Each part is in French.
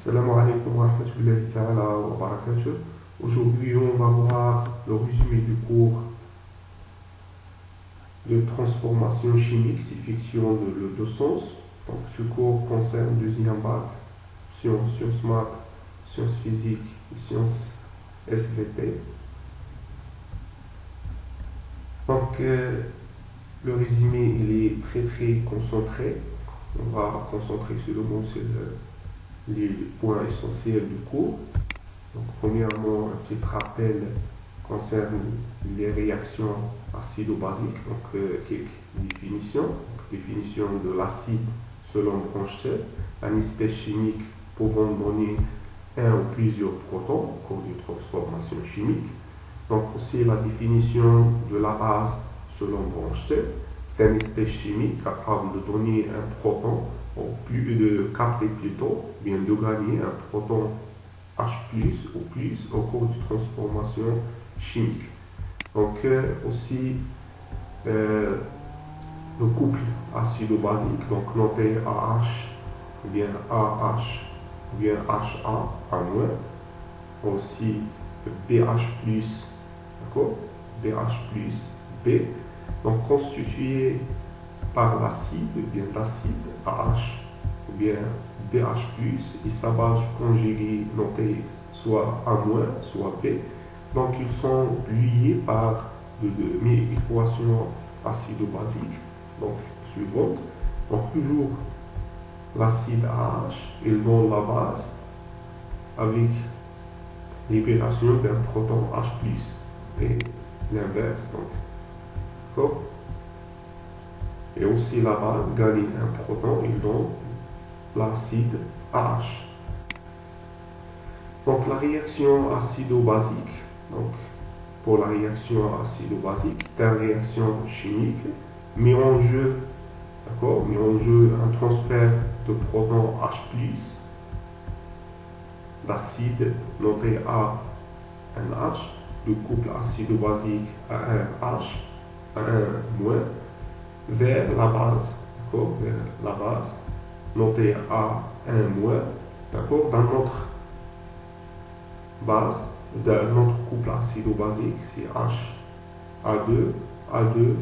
Salam alaikum wa rahmatullahi ta'ala wa barakatuh. Aujourd'hui, on va voir le résumé du cours de transformation chimique s'effectuant de deux sens. Donc, ce cours concerne deuxième bac, sciences maths, sciences physiques et sciences SVT. Donc, le résumé, il est très concentré. On va concentrer seulement sur les points essentiels du cours. Donc, premièrement, un petit rappel concerne les réactions acido-basiques, donc quelques définitions. Donc, définition de l'acide selon Blanchet, un espèce chimique pouvant donner un ou plusieurs protons au cours d'une transformation chimique. Donc aussi la définition de la base selon Blanchet, une espèce chimique capable de donner un proton ou plus de capter plutôt, bien de gagner un proton H+, ou plus au cours de transformation chimique. Donc aussi le couple acido-basique, donc noté AH, ou bien AH, ou bien HA, A-, aussi BH+, d'accord, BH+, B, donc constitué par l'acide, ou bien l'acide AH, ou bien BH+, et sa base conjuguée notée soit A-, soit B. Donc ils sont liés par mes équations acido-basiques, donc suivantes. Donc toujours l'acide AH, il donne la base avec libération d'un proton H+, et l'inverse, donc, et aussi la base gagne un proton, il donne l'acide AH. Donc la réaction acido-basique, donc pour la réaction acido-basique, c'est une réaction chimique, met en jeu un transfert de proton H+, d'acide noté A, NH, de couple acido-basique A1H, A1-, vers la base, vers la base, notée A1-, d'accord, dans notre base, dans notre couple acido-basique, c'est H, A2, A2-,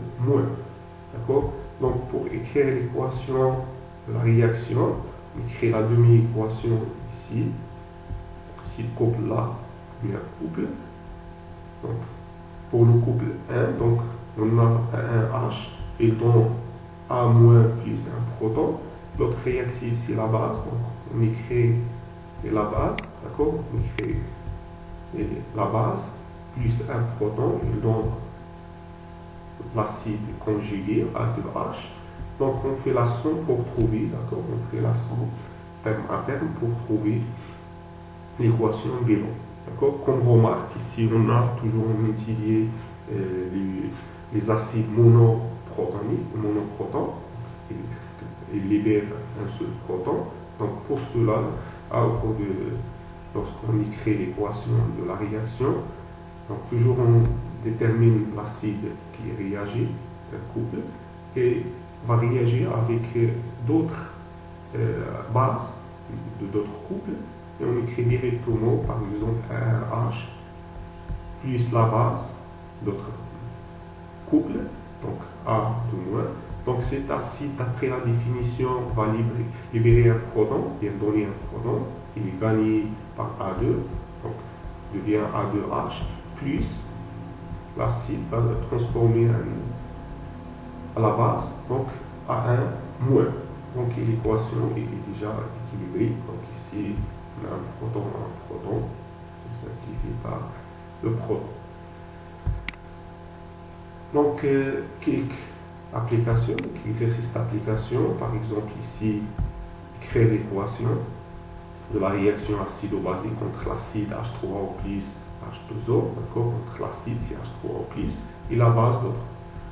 d'accord. Donc pour écrire l'équation de la réaction, on écrit la demi-équation ici, si le couple là, bien couple. Donc, pour le couple 1, donc on a un H et donc A- plus un proton. L'autre réactif c'est la base, donc on écrit la base, d'accord, on écrit la base plus un proton, et donc l'acide conjugué A2H. Donc on fait la somme pour trouver, d'accord, on fait la somme terme à terme pour trouver l'équation bilan. D'accord. Comme remarque, ici on a toujours étudié les acides monoprotons, ils libèrent un seul proton. Donc pour cela, lorsqu'on écrit l'équation de la réaction, donc toujours on détermine l'acide qui réagit d'un couple et va réagir avec d'autres bases de d'autres couples, et on écrit directement par exemple un H plus la base d'autres couples, donc A de moins. Donc cet acide, d'après la définition, va libérer un proton, bien donner un proton, il est gagné par A2, donc devient A2H, plus l'acide va transformer à la base, donc A1-. Donc l'équation est déjà équilibrée. Donc ici, on a un proton, simplifié par le proton. Donc quelques applications, quelques exercices d'application. Par exemple ici, créer l'équation de la réaction acido-basique entre l'acide H3O plus H2O, d'accord, entre l'acide c'est H3O plus et la base d'autre.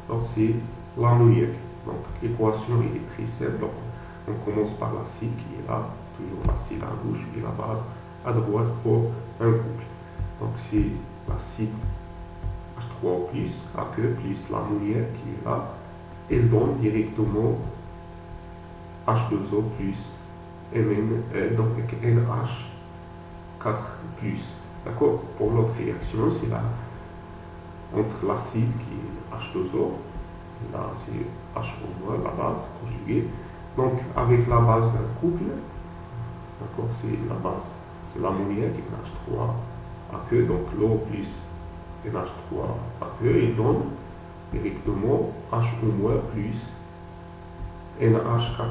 Donc c'est l'ammoniac. Donc l'équation est très simple. Donc, on commence par l'acide qui est là, toujours l'acide à gauche et la base à droite pour un couple. Donc c'est l'acide H3O plus, Aq plus l'ammoniac qui est là, et donne directement H2O plus donc NH4+. D'accord? Pour notre réaction, c'est là entre l'acide qui est H2O, là c'est HO-, la base conjuguée. Donc avec la base d'un couple, d'accord, c'est la base, c'est l'ammoniac NH3AQ, donc l'eau plus NH3AQ et donne directement HO- plus NH4+.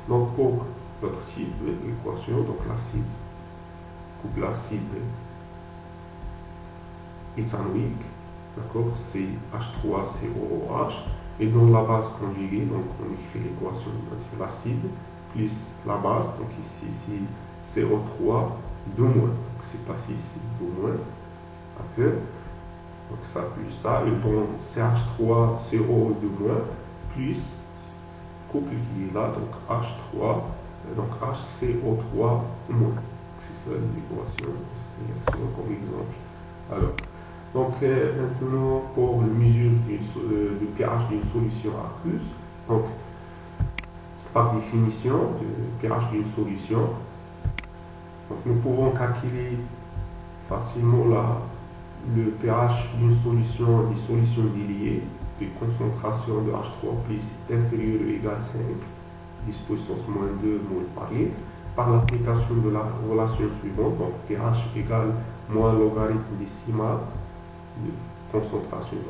Donc pour notre type d'équation, donc l'acide, couple acide éthanoïque, d'accord, c'est H3COOH, et dans la base conjuguée, donc on écrit l'équation, c'est l'acide plus la base, donc ici c'est CO3 2-, donc c'est passé ici 2-, ok, donc ça plus ça, et donc CH3CO2- plus couple qui est là, donc H3, donc HCO3-. C'est ça l'équation, comme exemple. Alors, donc maintenant pour la mesure du pH d'une solution aqueuse, donc par définition du pH d'une solution, donc, nous pouvons calculer facilement le pH d'une solution, des solutions diluées, de concentration de H3+ est inférieure ou égale à 5, 10 puissance -2 mol par litre, par l'application de la relation suivante, donc pH égale moins logarithme décimal de concentration de H3+.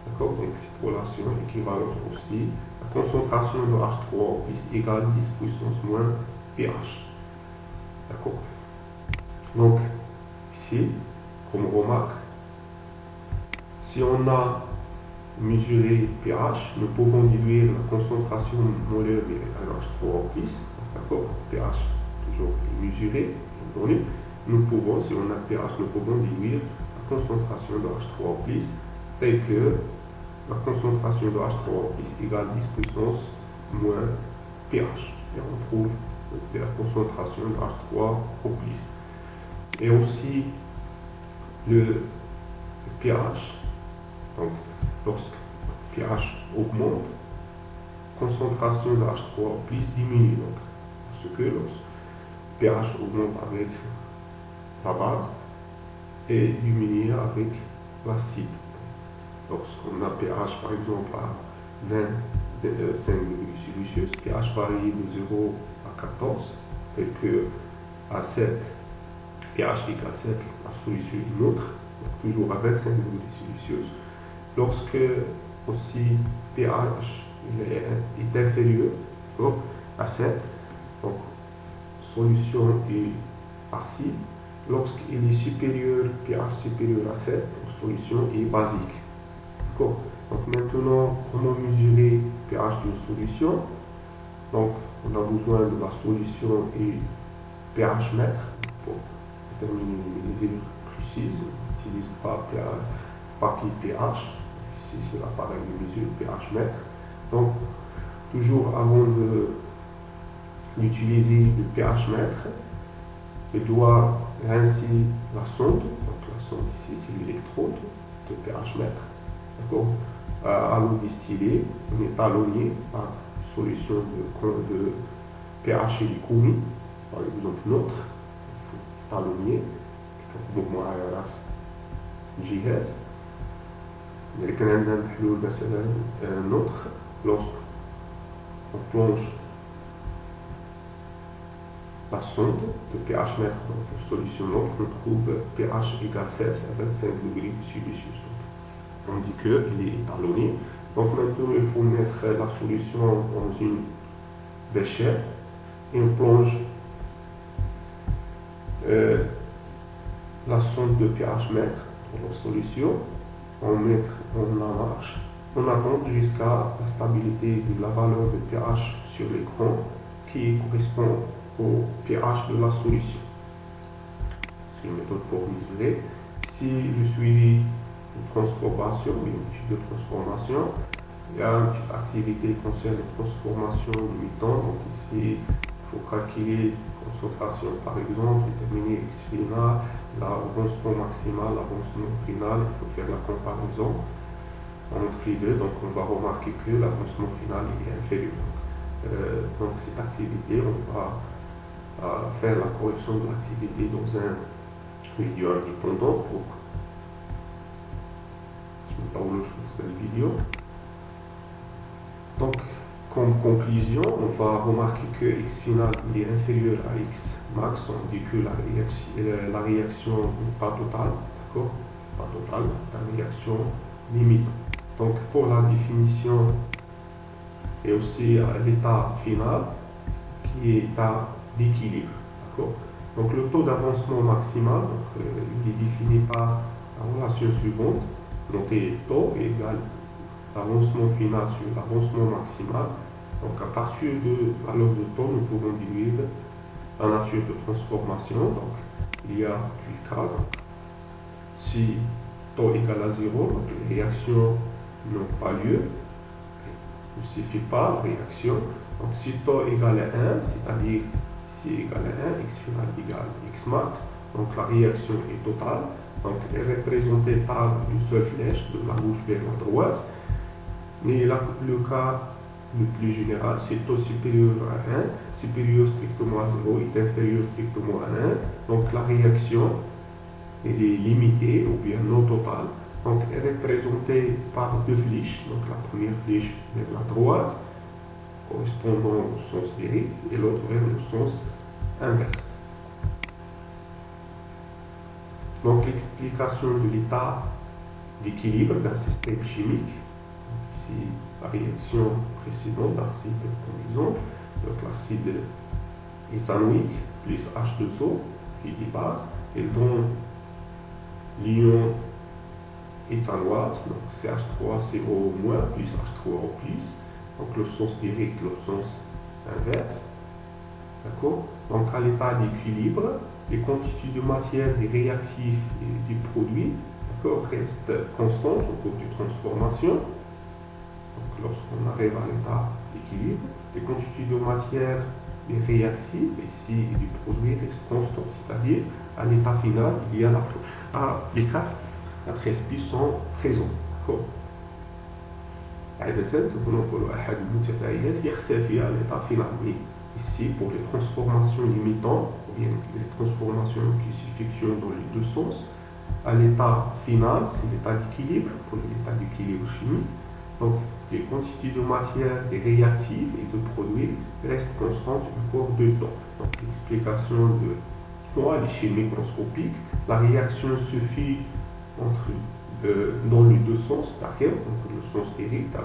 D'accord? Donc cette relation est équivalente aussi. La concentration de H3+ égale 10 puissance moins pH. D'accord? Donc ici, comme remarque, si on a mesuré pH, nous pouvons déduire la concentration molaire de H3+. D'accord? pH toujours mesuré, donné. Nous pouvons, si on a pH, nous pouvons déduire la concentration de H3+, telle que la concentration de H3+ égale 10 puissance moins pH. Et on trouve la concentration de H3+. Et aussi le pH, donc lorsque pH augmente, concentration de H3+ diminue. Donc, parce que lorsque pH augmente avec la base et diminue avec l'acide. Lorsqu'on a pH par exemple à 25 degrés Celsius, pH varie de 0 à 14, tel que à 7, pH égale 7, la solution est neutre, donc toujours à 25 degrés Celsius. Lorsque aussi pH est inférieur à 7, donc solution est acide. Lorsqu'il est supérieur, pH supérieur à 7, la solution est basique. Donc maintenant, comment mesurer pH d'une solution? Donc on a besoin de la solution et pH mètre pour déterminer les mesures précises. On n'utilise pas papier pH. Ici c'est l'appareil de mesure pH mètre. Donc toujours avant d'utiliser le pH mètre, je dois rincer la sonde. Donc la sonde ici c'est l'électrode de pH mètre. D'accord? À l'eau distillée, on est talonné par solution de pH et du Curie, par exemple notre talonnier, mouvement ARS جهاز. لكن عندنا الحلول مثلا notre, lorsqu'on plonge la sonde de pH mètre dans une solution notre, on trouve pH égale 16 à 25 degrés Celsius. On dit qu'il est talonné. Donc maintenant, il faut mettre la solution dans une béchère et on plonge la sonde de pH mètre dans la solution. On la marche. On attend jusqu'à la stabilité de la valeur de pH sur l'écran qui correspond au pH de la solution. C'est une méthode pour mesurer. Si je suis transformation, une étude de transformation. Il y a une petite activité qui concerne les transformations limitantes. Donc ici, il faut calculer la concentration par exemple, déterminer X final, l'avancement maximal, l'avancement final. Il faut faire la comparaison entre les deux. Donc on va remarquer que l'avancement final est inférieur. donc cette activité, on va faire la correction de l'activité dans un vidéo indépendant pour la vidéo. Donc, comme conclusion, on va remarquer que x final est inférieur à x max, on dit que la réaction n'est pas totale, d'accord? Pas totale, la réaction limite. Donc, pour la définition et aussi l'état final qui est à l'équilibre, d'accord? Donc, le taux d'avancement maximal, il est défini par la relation suivante, donc taux égale l'avancement final sur l'avancement maximal. Donc à partir de valeur de taux, nous pouvons déduire la nature de transformation. Donc il y a deux cas. Si taux égale à 0, donc les réactions n'ont pas lieu. Il ne suffit pas la réaction. Donc si taux égale à 1, c'est-à-dire si égale à 1, x final égale x max, donc la réaction est totale. Donc elle est représentée par une seule flèche de la gauche vers la droite. Mais le cas le plus général, c'est taux supérieur à 1, supérieur strictement à 0 est inférieur strictement à 1. Donc la réaction elle est limitée ou bien non totale. Donc elle est représentée par deux flèches. Donc la première flèche vers la droite, correspondant au sens direct, et l'autre vers le sens inverse. Donc l'explication de l'état d'équilibre d'un système chimique. Ici, la réaction précédente d'acide, comme exemple, donc l'acide éthanoïque plus H2O qui est base, et donne l'ion éthanoate, donc CH3CO- plus H3O+, donc le sens direct, le sens inverse. D'accord? Donc à l'état d'équilibre, les quantités de matière, des réactifs et du produit restent constantes au cours de transformation. Donc lorsqu'on arrive à l'état d'équilibre, les quantités de matière, des réactifs ici et du produit restent constantes, c'est-à-dire à l'état final, il y a les quatre SP sont présents. D'accord? عادة تكون أحد المتفاعلات يختفي à l'état final. Mais ici, pour les transformations limitantes, ou bien les transformations qui s'effectuent dans les deux sens, à l'état final, c'est l'état d'équilibre, pour l'état d'équilibre chimique. Donc, les quantités de matière, des réactifs et de produits restent constantes au cours du temps. Donc, l'explication de l'échelle microscopique, la réaction suffit dans les deux sens, d'accord, donc le sens direct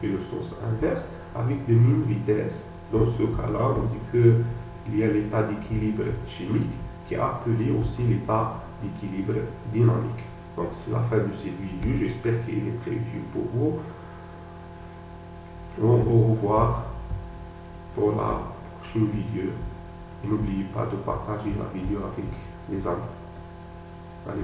et le sens inverse, avec de mêmes vitesses. Dans ce cas-là, on dit qu'il y a l'état d'équilibre chimique qui est appelé aussi l'état d'équilibre dynamique. Donc c'est la fin de cette vidéo, j'espère qu'il est très utile pour vous. Au revoir pour la prochaine vidéo. Et n'oubliez pas de partager la vidéo avec les amis. Allez,